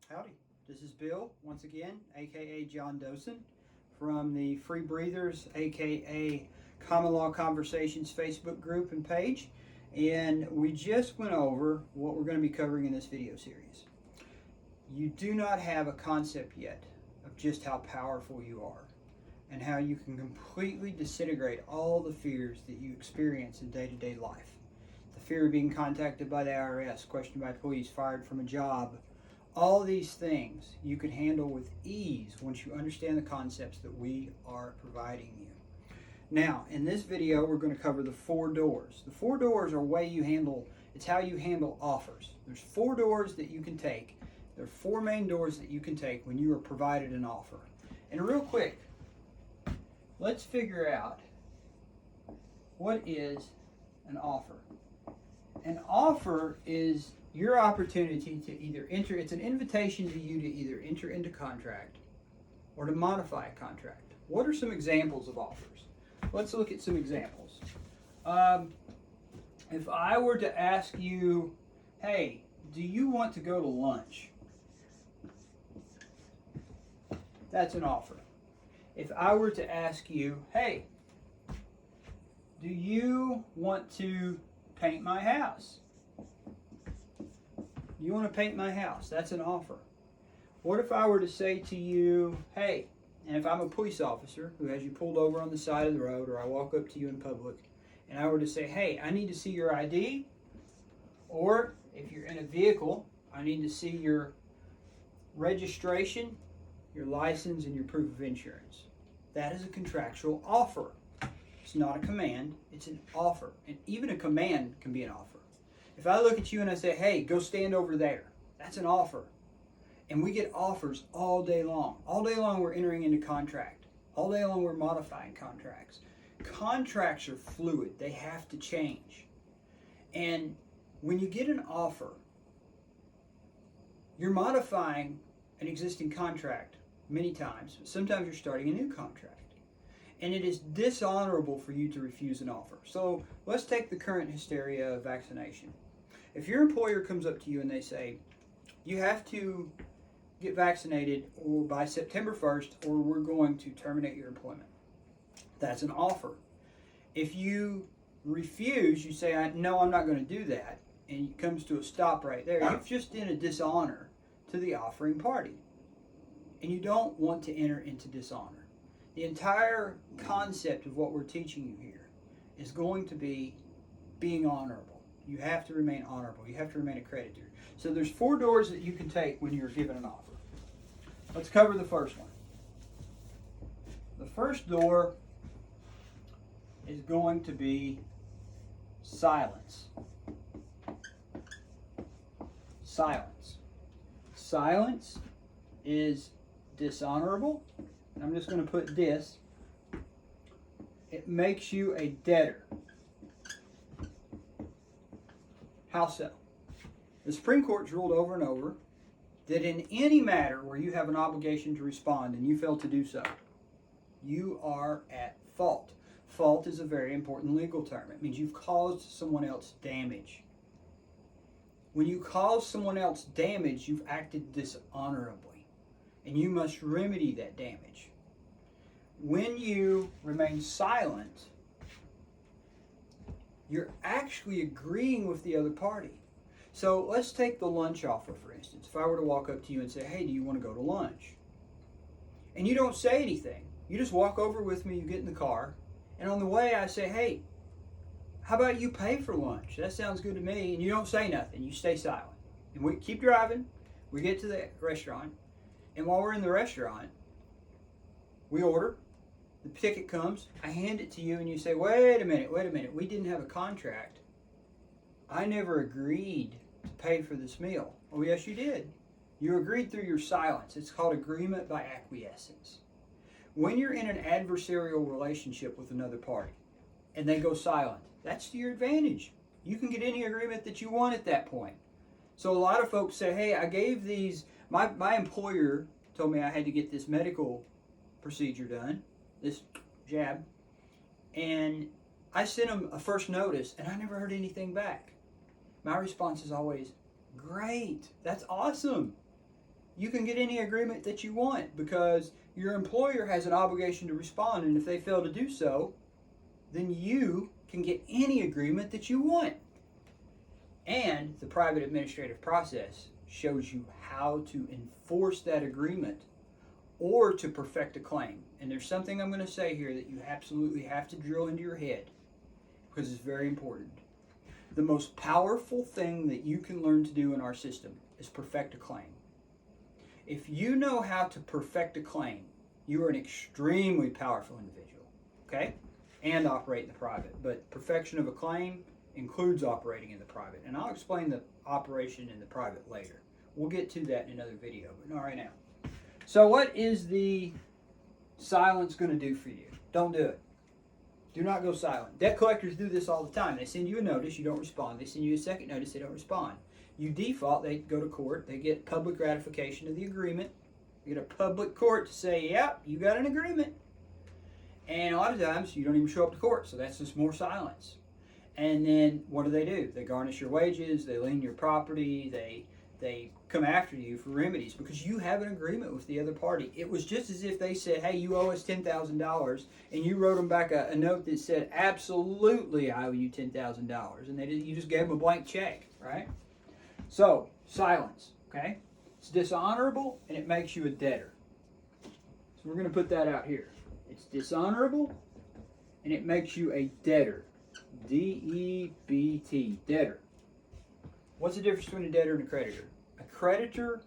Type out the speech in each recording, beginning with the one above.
Howdy, this is Bill, once again, aka John Dosen, from the Free Breathers, aka Common Law Conversations Facebook group and page, and we just went over what we're going to be covering in this video series. You do not have a concept yet of just how powerful you are and how you can completely disintegrate all the fears that you experience in day-to-day life. The fear of being contacted by the IRS, questioned by police, fired from a job. All these things you can handle with ease once you understand the concepts that we are providing you. Now, in this video, we're going to cover the 4 doors. The 4 doors are it's how you handle offers. There's 4 doors that you can take. There are 4 main doors that you can take when you are provided an offer. And real quick, let's figure out what is an offer. An offer is your opportunity to either it's an invitation to you to either enter into contract or to modify a contract. What are some examples of offers? Let's look at some examples. If I were to ask you, hey, do you want to go to lunch? That's an offer. If I were to ask you, hey, do you want to paint my house? You want to paint my house? That's an offer. What if I were to say to you, hey, and if I'm a police officer who has you pulled over on the side of the road, or I walk up to you in public, and I were to say, hey, I need to see your ID, or if you're in a vehicle, I need to see your registration, your license, and your proof of insurance. That is a contractual offer. It's not a command, it's an offer. And even a command can be an offer. If I look at you and I say, hey, go stand over there, that's an offer. And we get offers all day long. All day long we're entering into contract. All day long we're modifying contracts. Contracts are fluid. They have to change. And when you get an offer, you're modifying an existing contract many times. Sometimes you're starting a new contract. And it is dishonorable for you to refuse an offer. So let's take the current hysteria of vaccination. If your employer comes up to you and they say, you have to get vaccinated or by September 1st or we're going to terminate your employment. That's an offer. If you refuse, you say, no, I'm not going to do that, and it comes to a stop right there, you've just done a dishonor to the offering party. And you don't want to enter into dishonor. The entire concept of what we're teaching you here is going to be being honorable. You have to remain honorable. You have to remain a creditor. So there's 4 doors that you can take when you're given an offer. Let's cover the first one. The first door is going to be silence. Silence. Silence is dishonorable. I'm just going to put this. It makes you a debtor. How so? The Supreme Court's ruled over and over that in any matter where you have an obligation to respond and you fail to do so, you are at fault. Fault is a very important legal term. It means you've caused someone else damage. When you cause someone else damage, you've acted dishonorably, and you must remedy that damage. When you remain silent, you're actually agreeing with the other party. So let's take the lunch offer, for instance. If I were to walk up to you and say, hey, do you want to go to lunch? And you don't say anything. You just walk over with me, you get in the car, and on the way I say, hey, how about you pay for lunch? That sounds good to me. And you don't say nothing. You stay silent. And we keep driving. We get to the restaurant. And while we're in the restaurant, we order. The ticket comes, I hand it to you, and you say, wait a minute, we didn't have a contract. I never agreed to pay for this meal. Oh, yes, you did. You agreed through your silence. It's called agreement by acquiescence. When you're in an adversarial relationship with another party, and they go silent, that's to your advantage. You can get any agreement that you want at that point. So a lot of folks say, hey, I gave these, my employer told me I had to get this medical procedure done, this jab, and I sent them a first notice and I never heard anything back. My response is always, great, that's awesome. you can get any agreement that you want because your employer has an obligation to respond, and if they fail to do so, then you can get any agreement that you want. And the private administrative process shows you how to enforce that agreement or to perfect a claim. And there's something I'm going to say here that you absolutely have to drill into your head because it's very important. The most powerful thing that you can learn to do in our system is perfect a claim. If you know how to perfect a claim, you are an extremely powerful individual, okay? And operate in the private. But perfection of a claim includes operating in the private. And I'll explain the operation in the private later. We'll get to that in another video, but not right now. So what is the silence going to do for you? Don't do it. Do not go silent. Debt collectors do this all the time. They send you a notice, you don't respond. They send you a second notice, they don't respond. You default, they go to court, they get public ratification of the agreement. You get a public court to say, yep, you got an agreement. And a lot of times you don't even show up to court, so that's just more silence. And then what do? They garnish your wages, they lien your property, they come after you for remedies because you have an agreement with the other party. It was just as if they said, hey, you owe us $10,000, and you wrote them back a note that said, absolutely, I owe you $10,000, and you just gave them a blank check, right? So, silence, okay? It's dishonorable, and it makes you a debtor. So we're going to put that out here. It's dishonorable, and it makes you a debtor. D-E-B-T, debtor. What's the difference between a debtor and a creditor? A creditor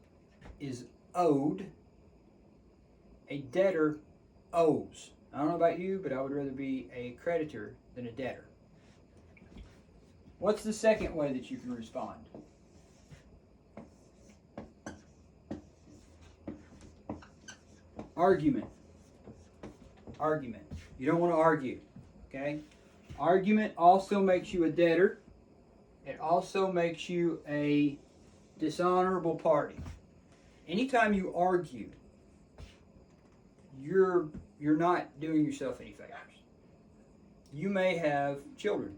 is owed. A debtor owes. I don't know about you, but I would rather be a creditor than a debtor. What's the second way that you can respond? Argument. Argument. You don't want to argue, okay? Argument also makes you a debtor. It also makes you a dishonorable party. Anytime you argue, you're not doing yourself any favors. You may have children,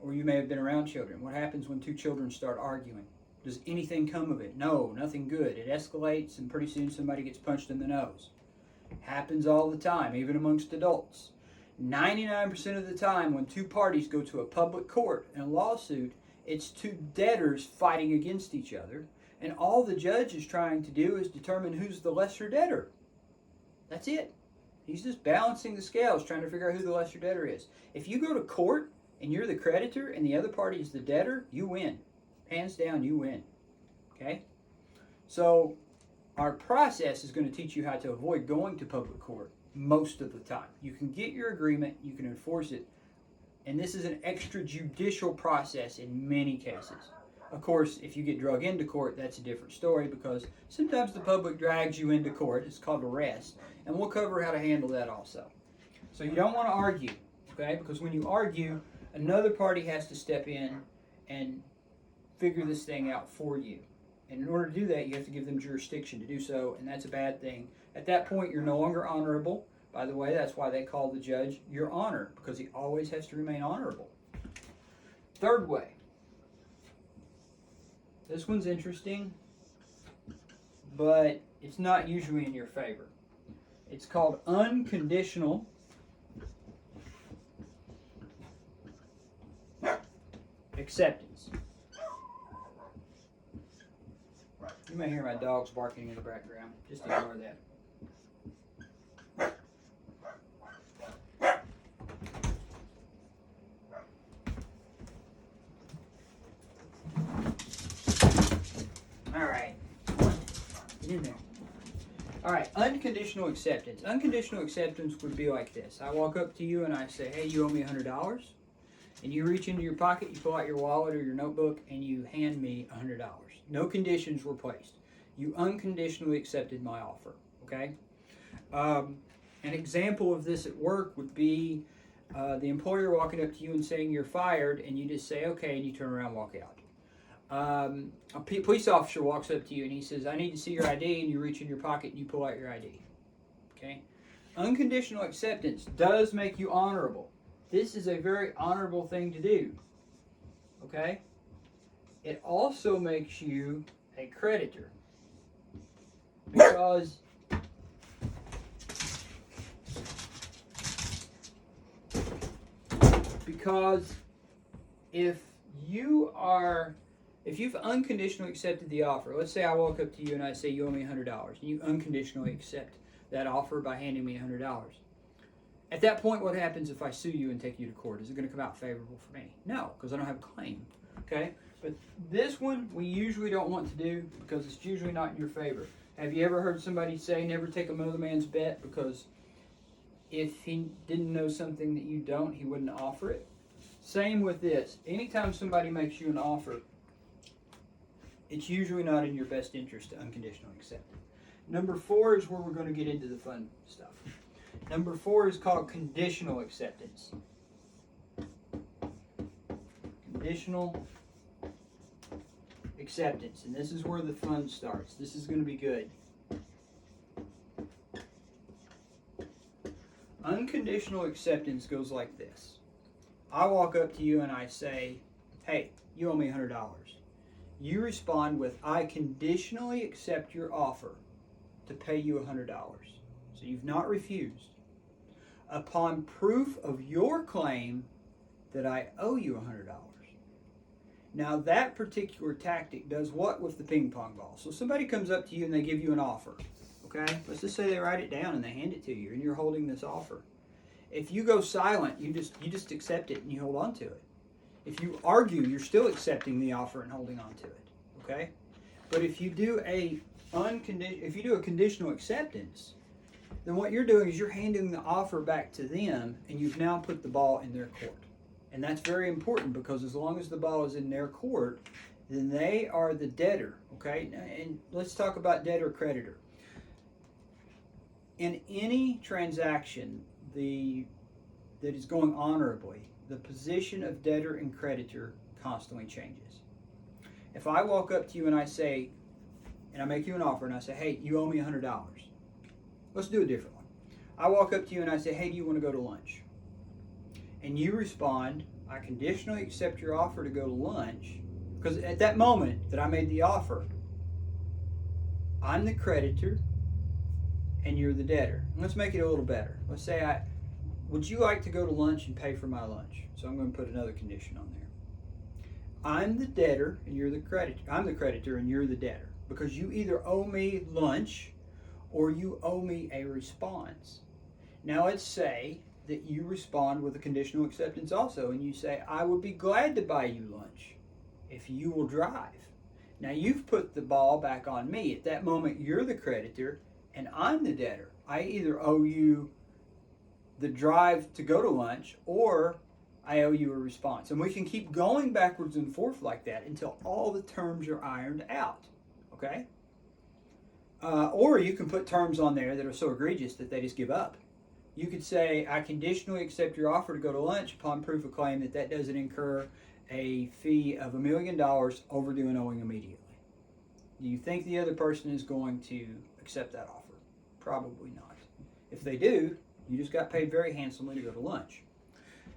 or you may have been around children. What happens when two children start arguing? Does anything come of it? No, nothing good. It escalates, and pretty soon somebody gets punched in the nose. Happens all the time, even amongst adults. 99% of the time when two parties go to a public court in a lawsuit, it's two debtors fighting against each other, and all the judge is trying to do is determine who's the lesser debtor. That's it. He's just balancing the scales, trying to figure out who the lesser debtor is. If you go to court and you're the creditor and the other party is the debtor, you win. Hands down, you win. Okay? So our process is going to teach you how to avoid going to public court most of the time. You can get your agreement, you can enforce it, and this is an extrajudicial process in many cases. Of course, if you get drug into court, that's a different story because sometimes the public drags you into court. It's called arrest, and we'll cover how to handle that also. So you don't want to argue, okay? Because when you argue, another party has to step in and figure this thing out for you. And in order to do that, you have to give them jurisdiction to do so, and that's a bad thing. At that point, you're no longer honorable. By the way, that's why they call the judge your honor, because he always has to remain honorable. Third way. This one's interesting, but it's not usually in your favor. It's called unconditional acceptance. You may hear my dogs barking in the background. Just ignore that. All right. Get in there. All right, unconditional acceptance. Unconditional acceptance would be like this. I walk up to you and I say, hey, you owe me $100. And you reach into your pocket, you pull out your wallet or your notebook, and you hand me $100. No conditions were placed. You unconditionally accepted my offer, okay? An example of this at work would be the employer walking up to you and saying you're fired, and you just say, okay, and you turn around and walk out. A police officer walks up to you and he says, I need to see your ID, and you reach in your pocket and you pull out your ID, okay? Unconditional acceptance does make you honorable. This is a very honorable thing to do, okay? It also makes you a creditor. because if you've unconditionally accepted the offer, let's say I walk up to you and I say you owe me $100, and you unconditionally accept that offer by handing me $100. At that point, what happens if I sue you and take you to court? Is it going to come out favorable for me? No, because I don't have a claim. Okay? But this one we usually don't want to do because it's usually not in your favor. Have you ever heard somebody say never take another man's bet, because if he didn't know something that you don't, he wouldn't offer it? Same with this. Anytime somebody makes you an offer, it's usually not in your best interest to unconditionally accept it. Number 4 is where we're going to get into the fun stuff. Number 4 is called conditional acceptance. Conditional acceptance. And this is where the fun starts. This is going to be good. Unconditional acceptance goes like this. I walk up to you and I say, hey, you owe me $100. You respond with, I conditionally accept your offer to pay you $100. So you've not refused. Upon proof of your claim that I owe you $100. Now that particular tactic does what with the ping pong ball? So somebody comes up to you and they give you an offer. Okay? Let's just say they write it down and they hand it to you and you're holding this offer. If you go silent, you just accept it and you hold on to it. If you argue, you're still accepting the offer and holding on to it. Okay? But if you do a conditional acceptance, then what you're doing is you're handing the offer back to them, and you've now put the ball in their court. And that's very important, because as long as the ball is in their court, then they are the debtor. Okay? And let's talk about debtor-creditor. In any transaction that is going honorably, the position of debtor and creditor constantly changes. If I walk up to you and I say, and I make you an offer and I say, hey, you owe me $100. Let's do a different one. I walk up to you and I say, hey, do you want to go to lunch? And you respond, I conditionally accept your offer to go to lunch, because at that moment that I made the offer, I'm the creditor and you're the debtor. And let's make it a little better. Let's say, would you like to go to lunch and pay for my lunch? So I'm going to put another condition on there. I'm the debtor and you're the creditor. I'm the creditor and you're the debtor, because you either owe me lunch or you owe me a response. Now let's say that you respond with a conditional acceptance also, and you say, I would be glad to buy you lunch if you will drive. Now you've put the ball back on me. At that moment, you're the creditor and I'm the debtor. I either owe you the drive to go to lunch, or I owe you a response. And we can keep going backwards and forth like that until all the terms are ironed out. Okay? Or you can put terms on there that are so egregious that they just give up. You could say, I conditionally accept your offer to go to lunch upon proof of claim that doesn't incur a fee of $1 million overdue and owing immediately. Do you think the other person is going to accept that offer? Probably not. If they do, you just got paid very handsomely to go to lunch.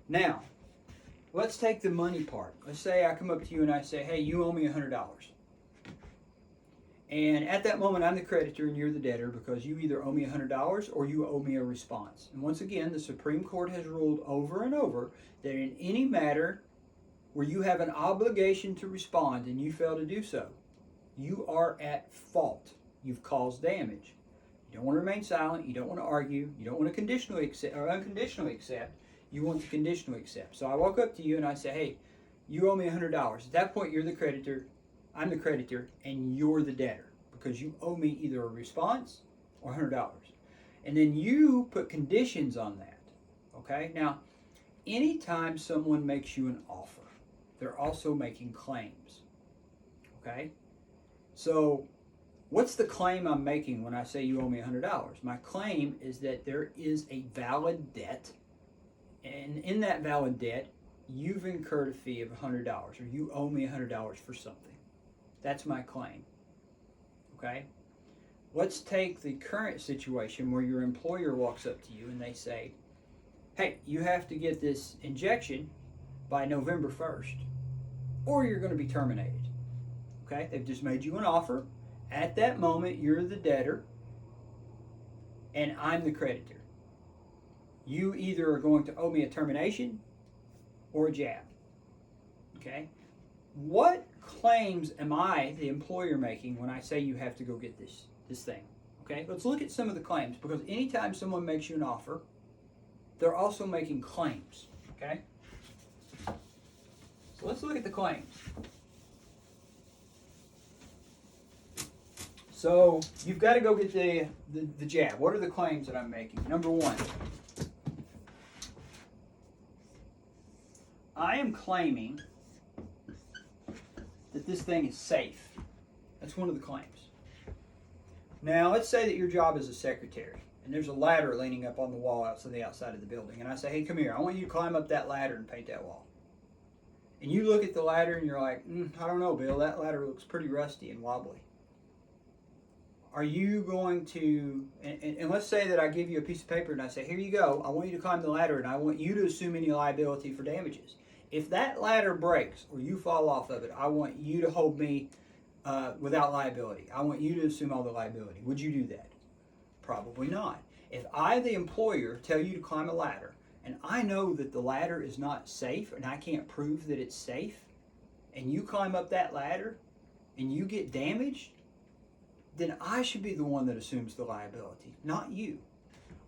Now, let's take the money part. Let's say I come up to you and I say, hey, you owe me $100. And at that moment, I'm the creditor and you're the debtor, because you either owe me $100 or you owe me a response. And once again, the Supreme Court has ruled over and over that in any matter where you have an obligation to respond and you fail to do so, you are at fault. You've caused damage. You don't want to remain silent. You don't want to argue. You don't want to conditionally accept or unconditionally accept. You want to conditionally accept. So I walk up to you and I say, hey, you owe me $100. At that point, you're the creditor, I'm the creditor, and you're the debtor, because you owe me either a response or $100. And then you put conditions on that. Okay? Now, anytime someone makes you an offer, they're also making claims. Okay? So, what's the claim I'm making when I say you owe me $100? My claim is that there is a valid debt, and in that valid debt, you've incurred a fee of $100, or you owe me $100 for something. That's my claim. Okay? Let's take the current situation where your employer walks up to you and they say, hey, you have to get this injection by November 1st, or you're going to be terminated. Okay? They've just made you an offer, At that moment, you're the debtor and I'm the creditor. You either are going to owe me a termination or a jab. Okay? What claims am I, the employer, making when I say you have to go get this thing? Okay? Let's look at some of the claims, because anytime someone makes you an offer, they're also making claims. Okay? So let's look at the claims. So you've got to go get the jab. What are the claims that I'm making? Number one, I am claiming that this thing is safe. That's one of the claims. Now, let's say that your job is a secretary, and there's a ladder leaning up on the wall outside of the building, and I say, hey, come here, I want you to climb up that ladder and paint that wall. And you look at the ladder and you're like, I don't know, Bill, that ladder looks pretty rusty and wobbly. Are you going to, and let's say that I give you a piece of paper and I say, here you go, I want you to climb the ladder and I want you to assume any liability for damages. If that ladder breaks or you fall off of it, I want you to hold me without liability. I want you to assume all the liability. Would you do that? Probably not. If I, the employer, tell you to climb a ladder and I know that the ladder is not safe and I can't prove that it's safe, and you climb up that ladder and you get damaged, then I should be the one that assumes the liability, not you.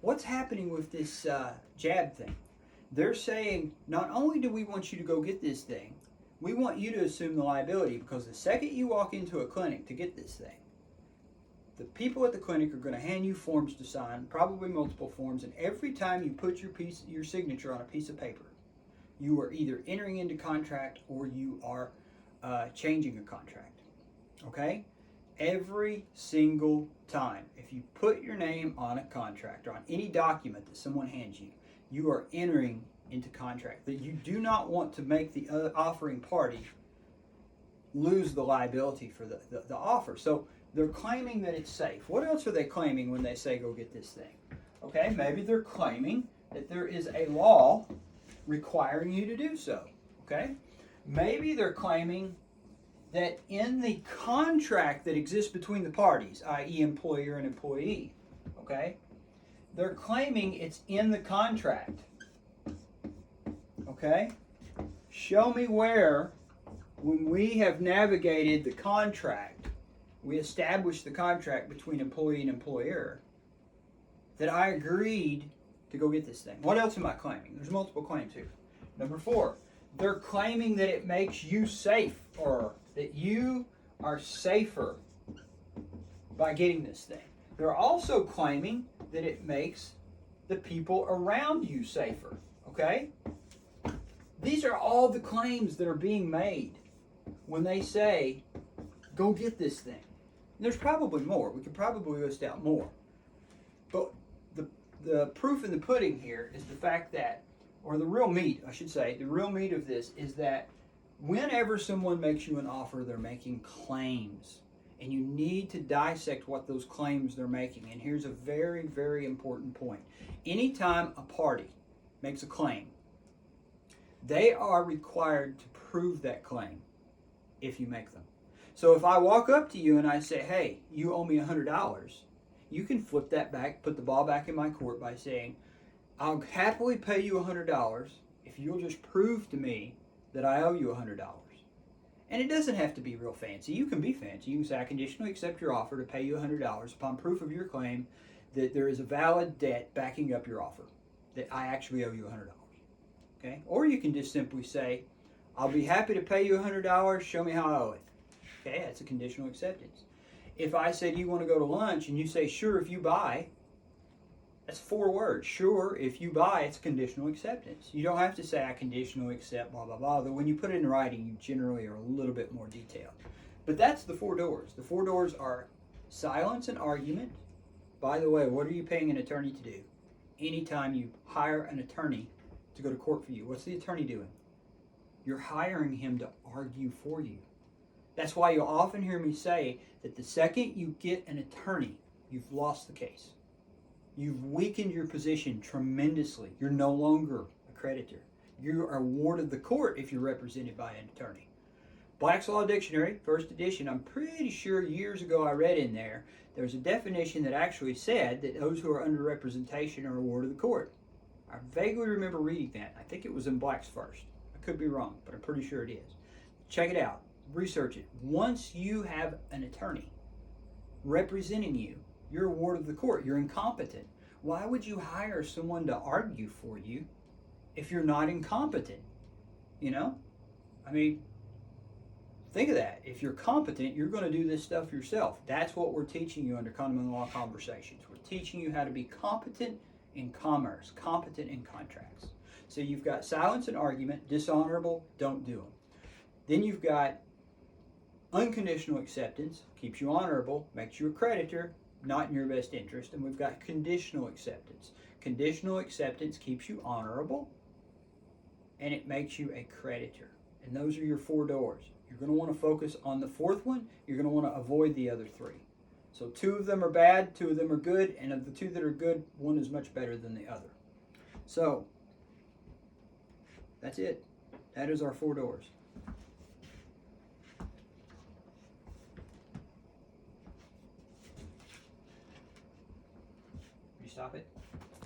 What's happening with this jab thing? They're saying, not only do we want you to go get this thing, we want you to assume the liability, because the second you walk into a clinic to get this thing, the people at the clinic are going to hand you forms to sign, probably multiple forms, and every time you put your signature on a piece of paper, you are either entering into contract or you are changing a contract. Okay? Every single time, if you put your name on a contract or on any document that someone hands you, you are entering into contract. That you do not want to make the offering party lose the liability for the offer. So they're claiming that it's safe. What else are they claiming when they say go get this thing? Okay, maybe they're claiming that there is a law requiring you to do so. Okay, maybe they're claiming that in the contract that exists between the parties, i.e. employer and employee, okay, they're claiming it's in the contract. Okay, show me where, when we have navigated the contract, we established the contract between employee and employer, that I agreed to go get this thing. What else am I claiming? There's multiple claims here. Number 4, they're claiming that it makes you safe, or that you are safer by getting this thing. They're also claiming that it makes the people around you safer. Okay? These are all the claims that are being made when they say, go get this thing. And there's probably more. We could probably list out more. But the proof in the pudding here is the fact that, or the real meat, I should say, the real meat of this is that whenever someone makes you an offer, they're making claims. And you need to dissect what those claims they're making. And here's a very, very important point. Anytime a party makes a claim, they are required to prove that claim if you make them. So if I walk up to you and I say, hey, you owe me $100, you can flip that back, put the ball back in my court by saying, I'll happily pay you $100 if you'll just prove to me that I owe you $100. And it doesn't have to be real fancy. You can be fancy. You can say, I conditionally accept your offer to pay you $100 upon proof of your claim that there is a valid debt backing up your offer, that I actually owe you $100. Okay? Or you can just simply say, I'll be happy to pay you $100, show me how I owe it. Okay, that's a conditional acceptance. If I say, do you want to go to lunch, and you say, sure, if you buy, that's 4 words. Sure, if you buy, it's conditional acceptance. You don't have to say, I conditionally accept, blah, blah, blah. Though when you put it in writing, you generally are a little bit more detailed. But that's the 4 doors. The 4 doors are silence and argument. By the way, what are you paying an attorney to do? Anytime you hire an attorney to go to court for you, what's the attorney doing? You're hiring him to argue for you. That's why you'll often hear me say that the second you get an attorney, you've lost the case. You've weakened your position tremendously. You're no longer a creditor. You are ward of the court if you're represented by an attorney. Black's Law Dictionary, first edition, I'm pretty sure years ago I read in there's a definition that actually said that those who are under representation are a ward of the court. I vaguely remember reading that. I think it was in Black's first. I could be wrong, but I'm pretty sure it is. Check it out. Research it. Once you have an attorney representing you, you're a ward of the court. You're incompetent. Why would you hire someone to argue for you if you're not incompetent? You know? I mean, think of that. If you're competent, you're going to do this stuff yourself. That's what we're teaching you under Common Law Conversations. We're teaching you how to be competent in commerce, competent in contracts. So you've got silence and argument, dishonorable, don't do them. Then you've got unconditional acceptance, keeps you honorable, makes you a creditor, not in your best interest. And we've got conditional acceptance. Conditional acceptance keeps you honorable, and it makes you a creditor. And those are your 4 doors. You're going to want to focus on the 4th one. You're going to want to avoid the other 3. So 2 of them are bad, 2 of them are good, and of the 2 that are good, 1 is much better than the other. So that's it. That is our 4 doors. You stop it?